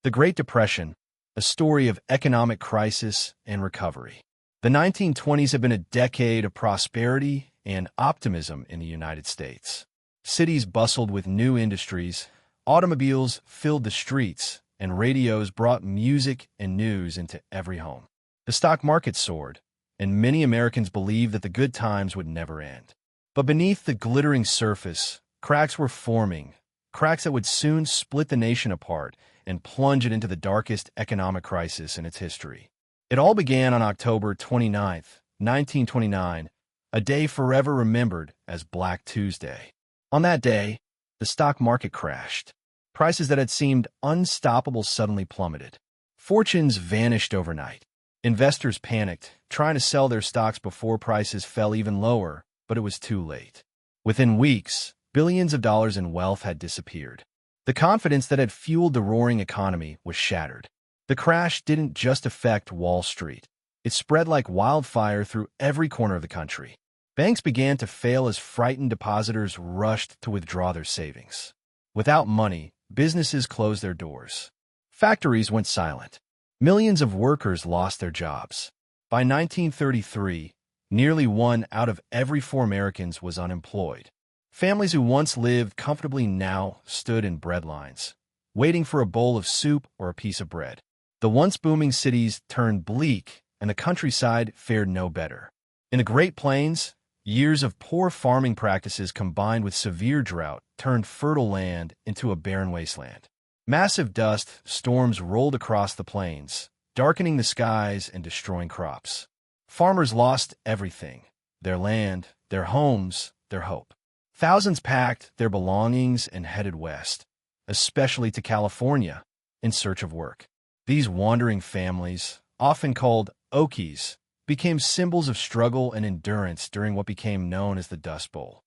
The Great Depression, a story of economic crisis and recovery. The 1920s have been a decade of prosperity and optimism in the United States. Cities bustled with new industries, automobiles filled the streets, and radios brought music and news into every home. The stock market soared, and many Americans believed that the good times would never end. But beneath the glittering surface, cracks were forming, cracks that would soon split the nation apart and plunge it into the darkest economic crisis in its history. It all began on October 29, 1929, a day forever remembered as Black Tuesday. On that day, the stock market crashed. Prices that had seemed unstoppable suddenly plummeted. Fortunes vanished overnight. Investors panicked, trying to sell their stocks before prices fell even lower, but it was too late. Within weeks, billions of dollars in wealth had disappeared. The confidence that had fueled the roaring economy was shattered. The crash didn't just affect Wall Street. It spread like wildfire through every corner of the country. Banks began to fail as frightened depositors rushed to withdraw their savings. Without money, businesses closed their doors. Factories went silent. Millions of workers lost their jobs. By 1933, nearly 1 out of every 4 Americans was unemployed. Families who once lived comfortably now stood in bread lines, waiting for a bowl of soup or a piece of bread. The once booming cities turned bleak, and the countryside fared no better. In the Great Plains, years of poor farming practices combined with severe drought turned fertile land into a barren wasteland. Massive dust storms rolled across the plains, darkening the skies and destroying crops. Farmers lost everything: their land, their homes, their hope. Thousands packed their belongings and headed west, especially to California, in search of work. These wandering families, often called Okies, became symbols of struggle and endurance during what became known as the Dust Bowl.